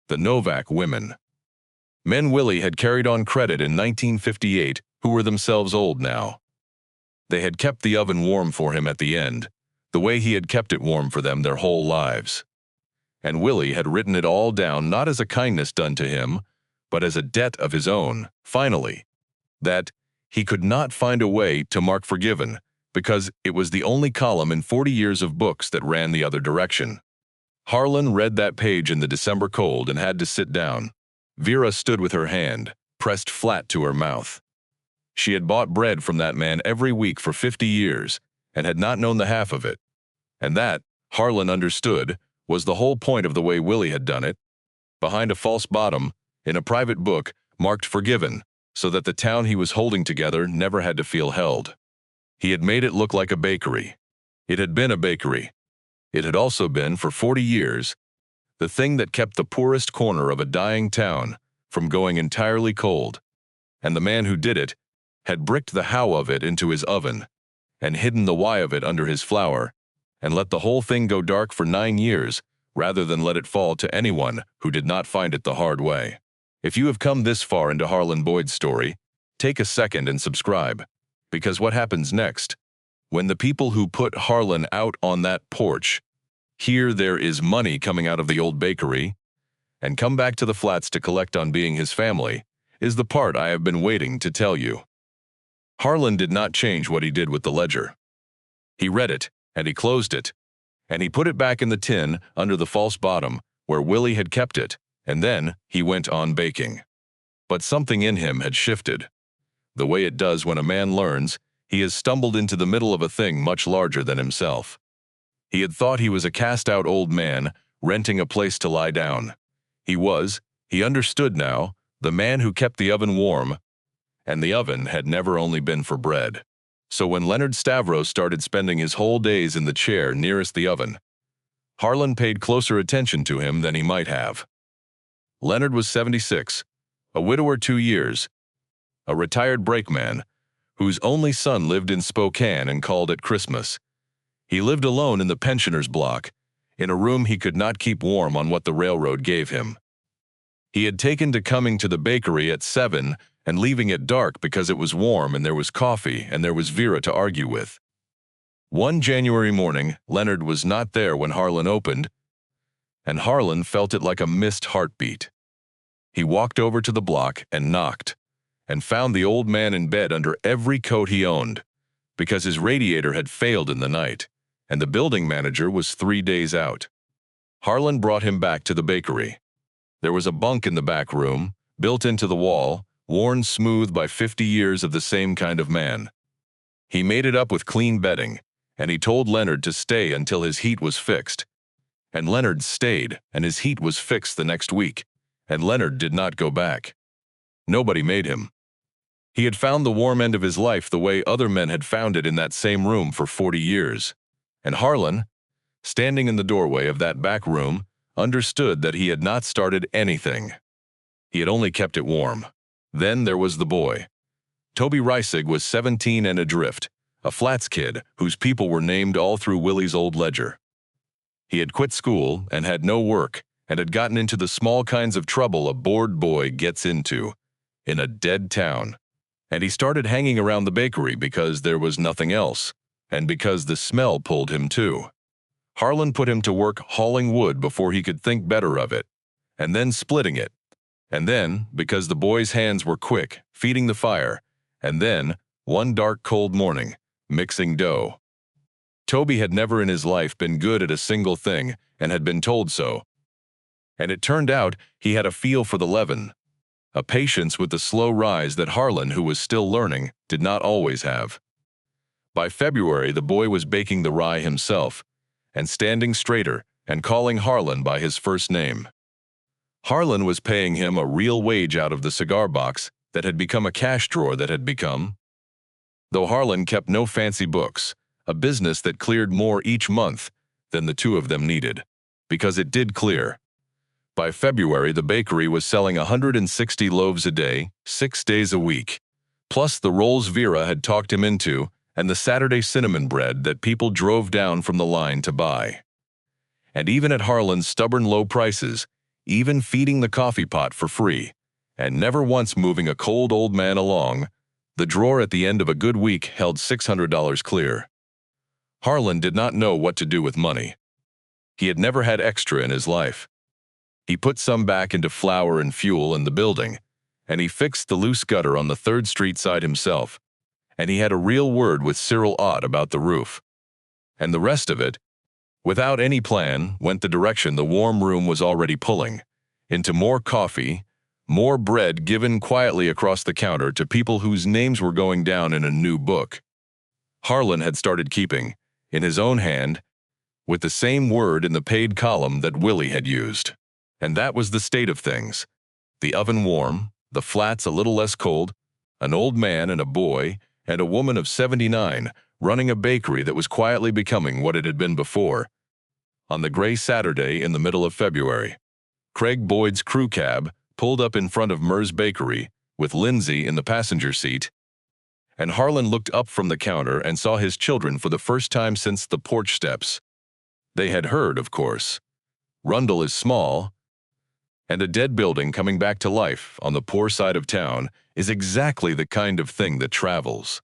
the Novak women. Men Willie had carried on credit in 1958 who were themselves old now. They had kept the oven warm for him at the end, the way he had kept it warm for them their whole lives. And Willie had written it all down not as a kindness done to him, but as a debt of his own, finally, that he could not find a way to mark Forgiven, because it was the only column in 40 years of books that ran the other direction. Harlan read that page in the December cold and had to sit down. Vera stood with her hand pressed flat to her mouth. She had bought bread from that man every week for 50 years and had not known the half of it. And that, Harlan understood, was the whole point of the way Willie had done it, behind a false bottom, in a private book marked Forgiven, so that the town he was holding together never had to feel held. He had made it look like a bakery. It had been a bakery. It had also been, for 40 years, the thing that kept the poorest corner of a dying town from going entirely cold. And the man who did it had bricked the how of it into his oven, and hidden the why of it under his flour, and let the whole thing go dark for 9 years, rather than let it fall to anyone who did not find it the hard way. If you have come this far into Harlan Boyd's story, take a second and subscribe, because what happens next, when the people who put Harlan out on that porch hear there is money coming out of the old bakery, and come back to the flats to collect on being his family, is the part I have been waiting to tell you. Harlan did not change what he did with the ledger. He read it, and he closed it, and he put it back in the tin under the false bottom where Willie had kept it, and then he went on baking. But something in him had shifted. The way it does when a man learns, he has stumbled into the middle of a thing much larger than himself. He had thought he was a cast-out old man renting a place to lie down. He understood now, the man who kept the oven warm, and the oven had never only been for bread. So when Leonard Stavros started spending his whole days in the chair nearest the oven, Harlan paid closer attention to him than he might have. Leonard was 76, a widower 2 years, a retired brakeman, whose only son lived in Spokane and called it Christmas. He lived alone in the pensioners' block, in a room he could not keep warm on what the railroad gave him. He had taken to coming to the bakery at 7 and leaving it dark because it was warm and there was coffee and there was Vera to argue with. One January morning, Leonard was not there when Harlan opened, and Harlan felt it like a missed heartbeat. He walked over to the block and knocked, and found the old man in bed under every coat he owned, because his radiator had failed in the night, and the building manager was 3 days out. Harlan brought him back to the bakery. There was a bunk in the back room, built into the wall, worn smooth by 50 years of the same kind of man. He made it up with clean bedding, and he told Leonard to stay until his heat was fixed. And Leonard stayed, and his heat was fixed the next week, and Leonard did not go back. Nobody made him. He had found the warm end of his life the way other men had found it in that same room for 40 years. And Harlan, standing in the doorway of that back room, understood that he had not started anything. He had only kept it warm. Then there was the boy. Toby Reisig was 17 and adrift, a flats kid whose people were named all through Willie's old ledger. He had quit school and had no work and had gotten into the small kinds of trouble a bored boy gets into in a dead town. And he started hanging around the bakery because there was nothing else, and because the smell pulled him too. Harlan put him to work hauling wood before he could think better of it, and then splitting it, and then, because the boy's hands were quick, feeding the fire, and then, one dark cold morning, mixing dough. Toby had never in his life been good at a single thing and had been told so. And it turned out he had a feel for the leaven, a patience with the slow rise that Harlan, who was still learning, did not always have. By February, the boy was baking the rye himself, and standing straighter and calling Harlan by his first name. Harlan was paying him a real wage out of the cigar box that had become a cash drawer that had become. Though Harlan kept no fancy books, a business that cleared more each month than the two of them needed, because it did clear. By February, the bakery was selling 160 loaves a day, 6 days a week, plus the rolls Vera had talked him into and the Saturday cinnamon bread that people drove down from the line to buy. And even at Harlan's stubborn low prices, even feeding the coffee pot for free, and never once moving a cold old man along, the drawer at the end of a good week held $600 clear. Harlan did not know what to do with money. He had never had extra in his life. He put some back into flour and fuel in the building, and he fixed the loose gutter on the 3rd Street side himself, and he had a real word with Cyril Ott about the roof. And the rest of it, without any plan, went the direction the warm room was already pulling, into more coffee, more bread given quietly across the counter to people whose names were going down in a new book. Harlan had started keeping, in his own hand, with the same word in the paid column that Willie had used. And that was the state of things. The oven warm, the flats a little less cold, an old man and a boy, and a woman of 79 running a bakery that was quietly becoming what it had been before. On the gray Saturday in the middle of February, Craig Boyd's crew cab pulled up in front of Murr's Bakery with Lindsay in the passenger seat, and Harlan looked up from the counter and saw his children for the first time since the porch steps. They had heard, of course. Rundle is small, and a dead building coming back to life on the poor side of town is exactly the kind of thing that travels.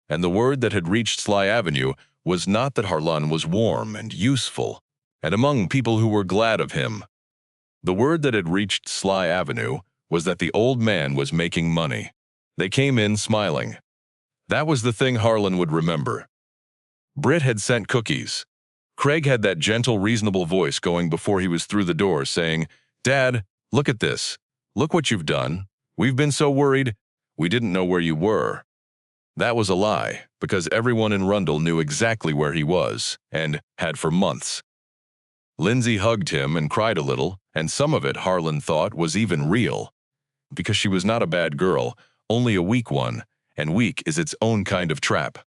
And the word that had reached Sly Avenue was not that Harlan was warm and useful, and among people who were glad of him. The word that had reached Sly Avenue was that the old man was making money. They came in smiling. That was the thing Harlan would remember. Britt had sent cookies. Craig had that gentle, reasonable voice going before he was through the door saying, "Dad, look at this. Look what you've done. We've been so worried. We didn't know where you were." That was a lie, because everyone in Rundle knew exactly where he was, and had for months. Lindsay hugged him and cried a little, and some of it, Harlan thought, was even real, because she was not a bad girl, only a weak one, and weak is its own kind of trap.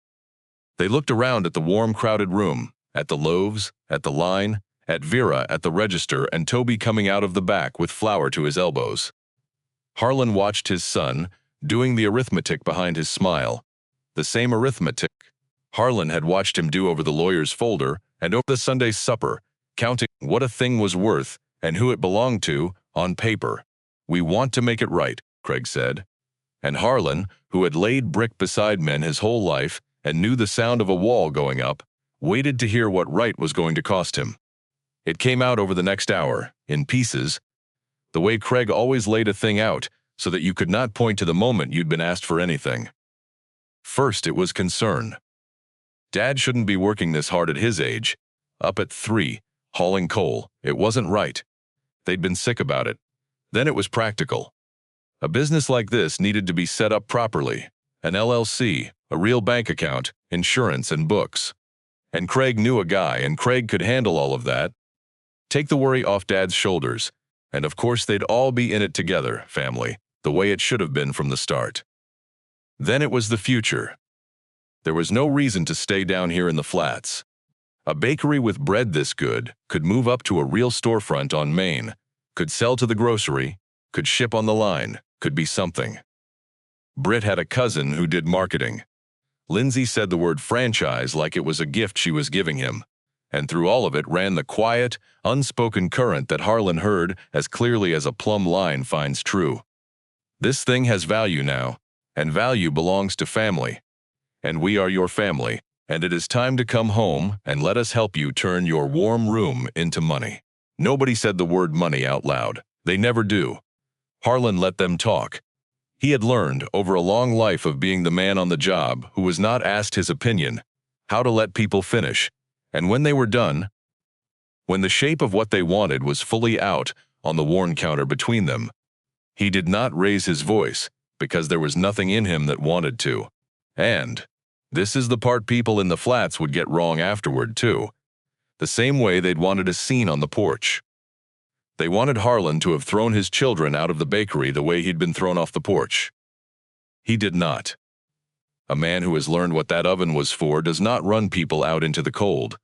They looked around at the warm, crowded room, at the loaves, at the line, at Vera at the register and Toby coming out of the back with flour to his elbows. Harlan watched his son, doing the arithmetic behind his smile. The same arithmetic Harlan had watched him do over the lawyer's folder and over the Sunday supper, counting what a thing was worth and who it belonged to on paper. "We want to make it right," Craig said. And Harlan, who had laid brick beside men his whole life and knew the sound of a wall going up, waited to hear what right was going to cost him. It came out over the next hour, in pieces, the way Craig always laid a thing out so that you could not point to the moment you'd been asked for anything. First, it was concern. Dad shouldn't be working this hard at his age. Up at 3, hauling coal. It wasn't right. They'd been sick about it. Then it was practical. A business like this needed to be set up properly. An LLC, a real bank account, insurance, and books. And Craig knew a guy, and Craig could handle all of that. Take the worry off Dad's shoulders. And of course they'd all be in it together, family, the way it should have been from the start. Then it was the future. There was no reason to stay down here in the flats. A bakery with bread this good could move up to a real storefront on Main, could sell to the grocery, could ship on the line, could be something. Britt had a cousin who did marketing. Lindsay said the word franchise like it was a gift she was giving him, and through all of it ran the quiet, unspoken current that Harlan heard as clearly as a plumb line finds true. This thing has value now, and value belongs to family. And we are your family, and it is time to come home and let us help you turn your warm room into money. Nobody said the word money out loud. They never do. Harlan let them talk. He had learned, over a long life of being the man on the job who was not asked his opinion, how to let people finish. And when they were done, when the shape of what they wanted was fully out on the worn counter between them, he did not raise his voice because there was nothing in him that wanted to. And this is the part people in the flats would get wrong afterward, too. The same way they'd wanted a scene on the porch. They wanted Harlan to have thrown his children out of the bakery the way he'd been thrown off the porch. He did not. A man who has learned what that oven was for does not run people out into the cold.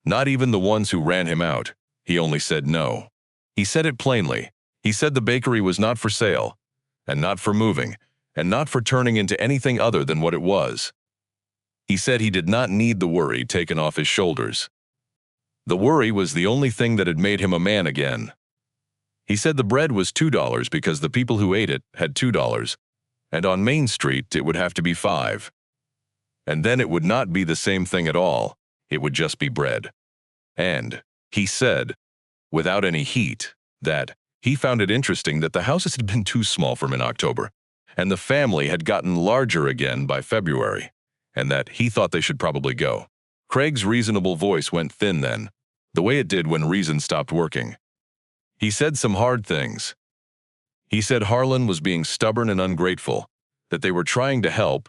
Not even the ones who ran him out. He only said no. He said it plainly. He said the bakery was not for sale, and not for moving, and not for turning into anything other than what it was. He said he did not need the worry taken off his shoulders. The worry was the only thing that had made him a man again. He said the bread was $2 because the people who ate it had $2, and on Main Street it would have to be $5. And then it would not be the same thing at all. It would just be bread. And he said, without any heat, that he found it interesting that the houses had been too small for him in October, and the family had gotten larger again by February, and that he thought they should probably go. Craig's reasonable voice went thin then, the way it did when reason stopped working. He said some hard things. He said Harlan was being stubborn and ungrateful, that they were trying to help,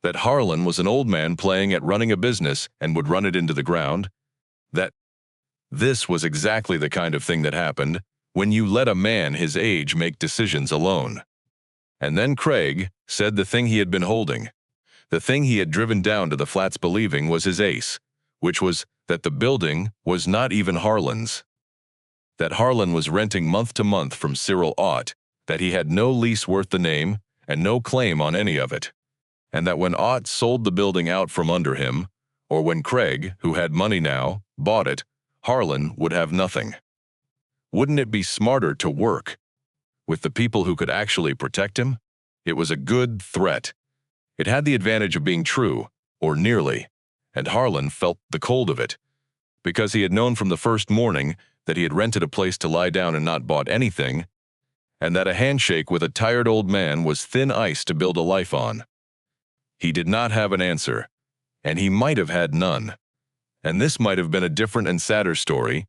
that Harlan was an old man playing at running a business and would run it into the ground, that this was exactly the kind of thing that happened when you let a man his age make decisions alone. And then Craig said the thing he had been holding, the thing he had driven down to the flats believing was his ace, which was that the building was not even Harlan's. That Harlan was renting month to month from Cyril Ott, that he had no lease worth the name and no claim on any of it, and that when Ott sold the building out from under him, or when Craig, who had money now, bought it, Harlan would have nothing. Wouldn't it be smarter to work with the people who could actually protect him? It was a good threat. It had the advantage of being true, or nearly, and Harlan felt the cold of it, because he had known from the first morning that he had rented a place to lie down and not bought anything, and that a handshake with a tired old man was thin ice to build a life on. He did not have an answer, and he might have had none. And this might have been a different and sadder story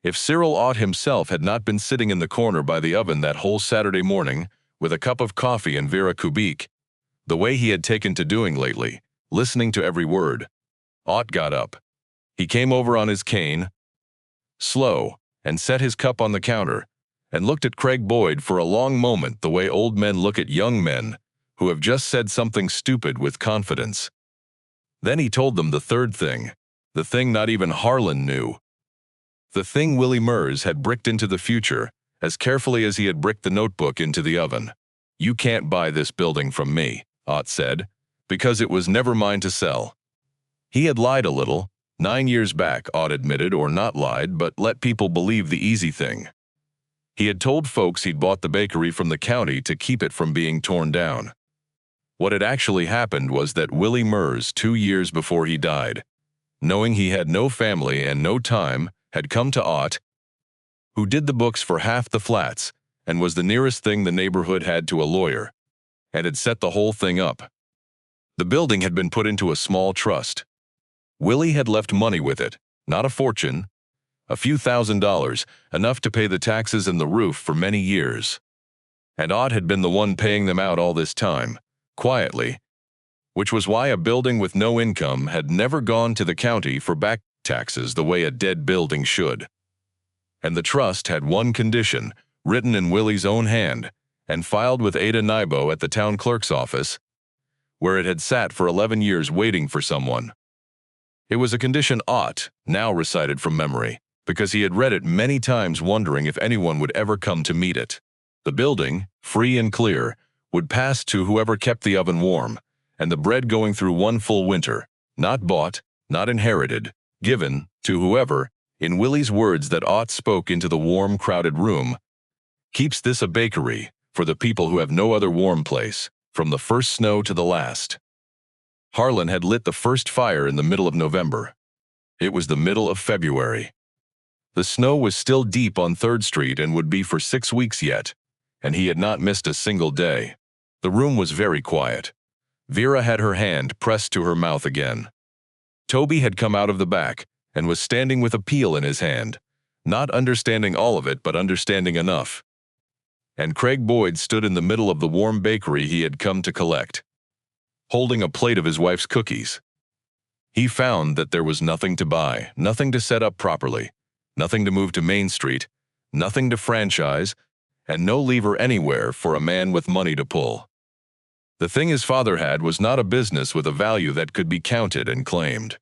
if Cyril Ott himself had not been sitting in the corner by the oven that whole Saturday morning with a cup of coffee and Vera Kubik, the way he had taken to doing lately, listening to every word. Ott got up. He came over on his cane, slow, and set his cup on the counter, and looked at Craig Boyd for a long moment the way old men look at young men who have just said something stupid with confidence. Then he told them the third thing, the thing not even Harlan knew. The thing Willie Mers had bricked into the future, as carefully as he had bricked the notebook into the oven. "You can't buy this building from me," Ott said, "because it was never mine to sell." He had lied a little. 9 years back, Ott admitted, or not lied, but let people believe the easy thing. He had told folks he'd bought the bakery from the county to keep it from being torn down. What had actually happened was that Willie Mers, 2 years before he died, knowing he had no family and no time, had come to Ott, who did the books for half the flats and was the nearest thing the neighborhood had to a lawyer, and had set the whole thing up. The building had been put into a small trust. Willie had left money with it, not a fortune, a few $1,000s, enough to pay the taxes and the roof for many years. And Ott had been the one paying them out all this time, quietly, which was why a building with no income had never gone to the county for back taxes the way a dead building should. And the trust had one condition, written in Willie's own hand, and filed with Ada Nybo at the town clerk's office, where it had sat for 11 years waiting for someone. It was a condition Ott now recited from memory, because he had read it many times wondering if anyone would ever come to meet it. The building, free and clear, would pass to whoever kept the oven warm, and the bread going through one full winter, not bought, not inherited, given to whoever, in Willie's words that Ott spoke into the warm, crowded room, keeps this a bakery for the people who have no other warm place, from the first snow to the last. Harlan had lit the first fire in the middle of November. It was the middle of February. The snow was still deep on 3rd Street and would be for 6 weeks yet, and he had not missed a single day. The room was very quiet. Vera had her hand pressed to her mouth again. Toby had come out of the back and was standing with a peel in his hand, not understanding all of it but understanding enough. And Craig Boyd stood in the middle of the warm bakery he had come to collect, holding a plate of his wife's cookies. He found that there was nothing to buy, nothing to set up properly, nothing to move to Main Street, nothing to franchise, and no lever anywhere for a man with money to pull. The thing his father had was not a business with a value that could be counted and claimed.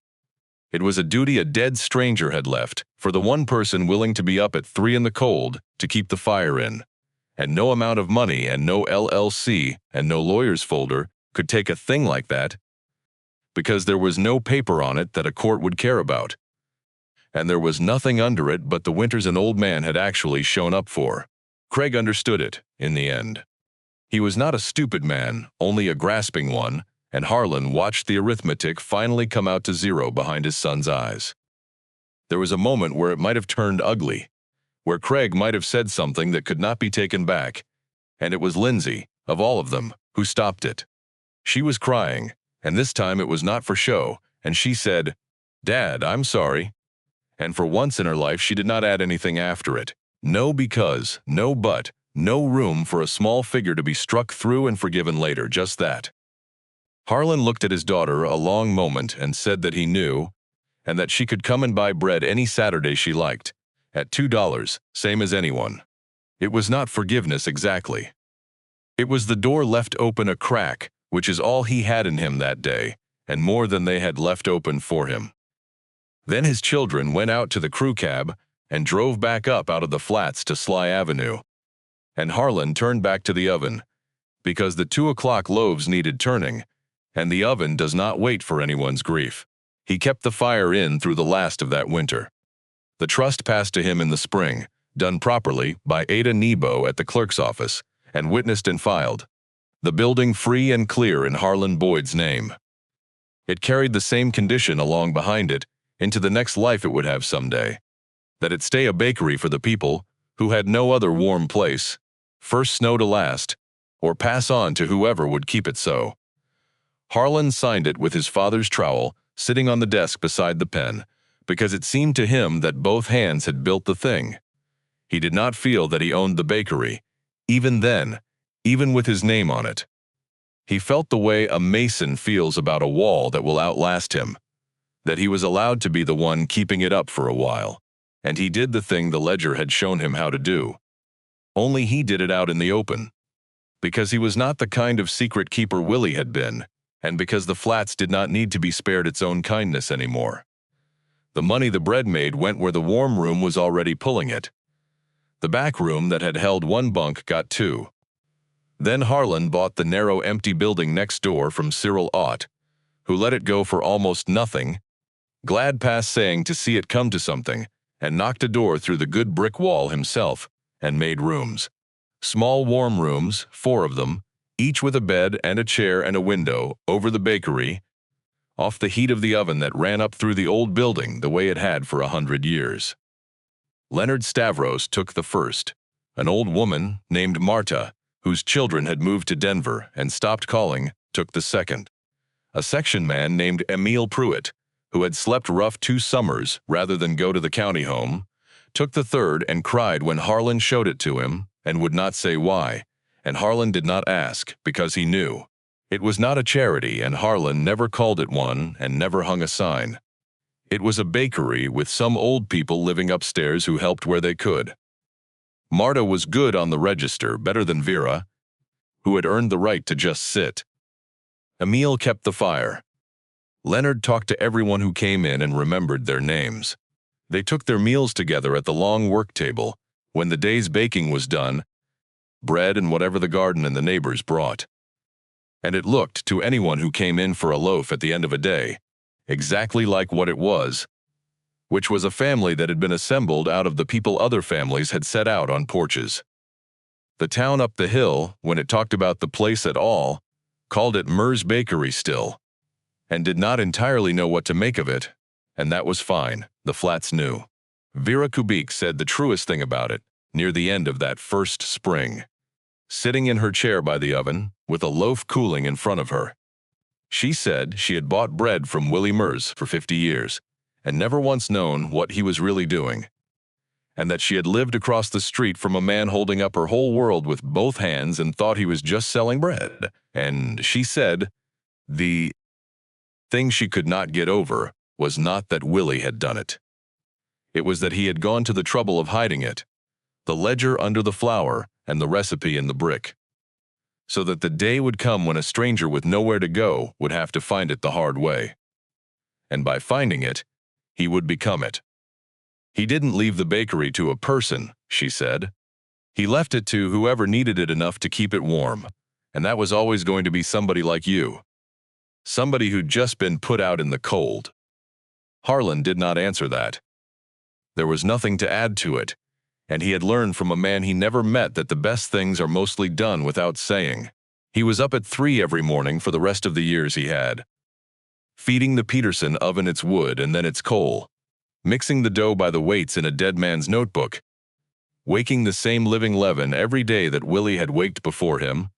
It was a duty a dead stranger had left for the one person willing to be up at 3 in the cold to keep the fire in, and no amount of money and no LLC and no lawyer's folder could take a thing like that, because there was no paper on it that a court would care about, and there was nothing under it but the winters an old man had actually shown up for. Craig understood it, in the end. He was not a stupid man, only a grasping one, and Harlan watched the arithmetic finally come out to 0 behind his son's eyes. There was a moment where it might have turned ugly, where Craig might have said something that could not be taken back, and it was Lindsay, of all of them, who stopped it. She was crying, and this time it was not for show, and she said, "Dad, I'm sorry." And for once in her life she did not add anything after it. No because, no but, no room for a small figure to be struck through and forgiven later, just that. Harlan looked at his daughter a long moment and said that he knew, and that she could come and buy bread any Saturday she liked, at $2, same as anyone. It was not forgiveness exactly. It was the door left open a crack, which is all he had in him that day, and more than they had left open for him. Then his children went out to the crew cab and drove back up out of the flats to Sly Avenue. And Harlan turned back to the oven, because the 2 o'clock loaves needed turning, and the oven does not wait for anyone's grief. He kept the fire in through the last of that winter. The trust passed to him in the spring, done properly by Ada Nybo at the clerk's office, and witnessed and filed. The building free and clear in Harlan Boyd's name. It carried the same condition along behind it into the next life it would have someday, that it stay a bakery for the people who had no other warm place, first snow to last, or pass on to whoever would keep it so. Harlan signed it with his father's trowel sitting on the desk beside the pen, because it seemed to him that both hands had built the thing. He did not feel that he owned the bakery, even then, even with his name on it. He felt the way a mason feels about a wall that will outlast him, that he was allowed to be the one keeping it up for a while, and he did the thing the ledger had shown him how to do. Only he did it out in the open, because he was not the kind of secret keeper Willie had been, and because the flats did not need to be spared its own kindness anymore. The money the bread made went where the warm room was already pulling it. The back room that had held one bunk got two. Then Harlan bought the narrow empty building next door from Cyril Ott, who let it go for almost nothing, glad past saying to see it come to something, and knocked a door through the good brick wall himself, and made rooms. Small warm rooms, 4 of them, each with a bed and a chair and a window, over the bakery, off the heat of the oven that ran up through the old building the way it had for 100 years. Leonard Stavros took the first. An old woman named Marta, whose children had moved to Denver and stopped calling, took the second. A section man named Emil Pruitt, who had slept rough 2 summers rather than go to the county home, took the third and cried when Harlan showed it to him and would not say why, and Harlan did not ask because he knew. It was not a charity, and Harlan never called it one and never hung a sign. It was a bakery with some old people living upstairs who helped where they could. Marta was good on the register, better than Vera, who had earned the right to just sit. Emil kept the fire. Leonard talked to everyone who came in and remembered their names. They took their meals together at the long work table. When the day's baking was done, bread and whatever the garden and the neighbors brought. And it looked, to anyone who came in for a loaf at the end of a day, exactly like what it was, which was a family that had been assembled out of the people other families had set out on porches. The town up the hill, when it talked about the place at all, called it Murr's Bakery still, and did not entirely know what to make of it, and that was fine, the flats knew. Vera Kubik said the truest thing about it, near the end of that first spring, sitting in her chair by the oven, with a loaf cooling in front of her. She said she had bought bread from Willie Murr's for 50 years, and never once known what he was really doing, and that she had lived across the street from a man holding up her whole world with both hands and thought he was just selling bread, and she said the thing she could not get over was not that Willie had done it. It was that he had gone to the trouble of hiding it, the ledger under the flour and the recipe in the brick, so that the day would come when a stranger with nowhere to go would have to find it the hard way. And by finding it, he would become it. He didn't leave the bakery to a person, she said. He left it to whoever needed it enough to keep it warm, and that was always going to be somebody like you. Somebody who'd just been put out in the cold. Harlan did not answer that. There was nothing to add to it, and he had learned from a man he never met that the best things are mostly done without saying. He was up at 3 every morning for the rest of the years he had, feeding the Peterson oven its wood and then its coal, mixing the dough by the weights in a dead man's notebook, waking the same living leaven every day that Willie had waked before him,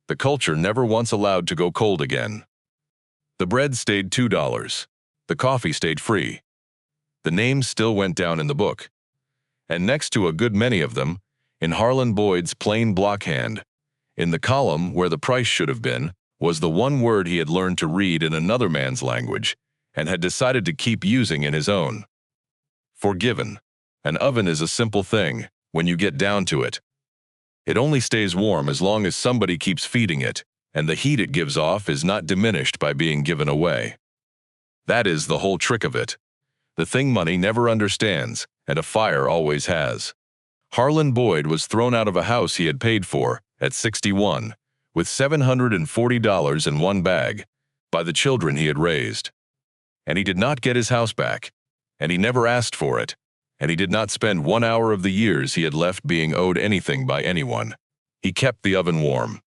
the culture never once allowed to go cold again. The bread stayed $2. The coffee stayed free. The names still went down in the book, and next to a good many of them, in Harlan Boyd's plain blockhand, in the column where the price should have been, was the one word he had learned to read in another man's language and had decided to keep using in his own. Forgiven. An oven is a simple thing, when you get down to it. It only stays warm as long as somebody keeps feeding it, and the heat it gives off is not diminished by being given away. That is the whole trick of it. The thing money never understands, and a fire always has. Harlan Boyd was thrown out of a house he had paid for, at 61, with $740 in one bag, by the children he had raised. And he did not get his house back, and he never asked for it, and he did not spend 1 hour of the years he had left being owed anything by anyone. He kept the oven warm.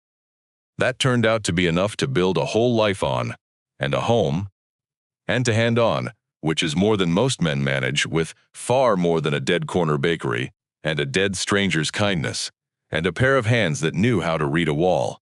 That turned out to be enough to build a whole life on, and a home, and to hand on, which is more than most men manage, with far more than a dead corner bakery, and a dead stranger's kindness, and a pair of hands that knew how to read a wall.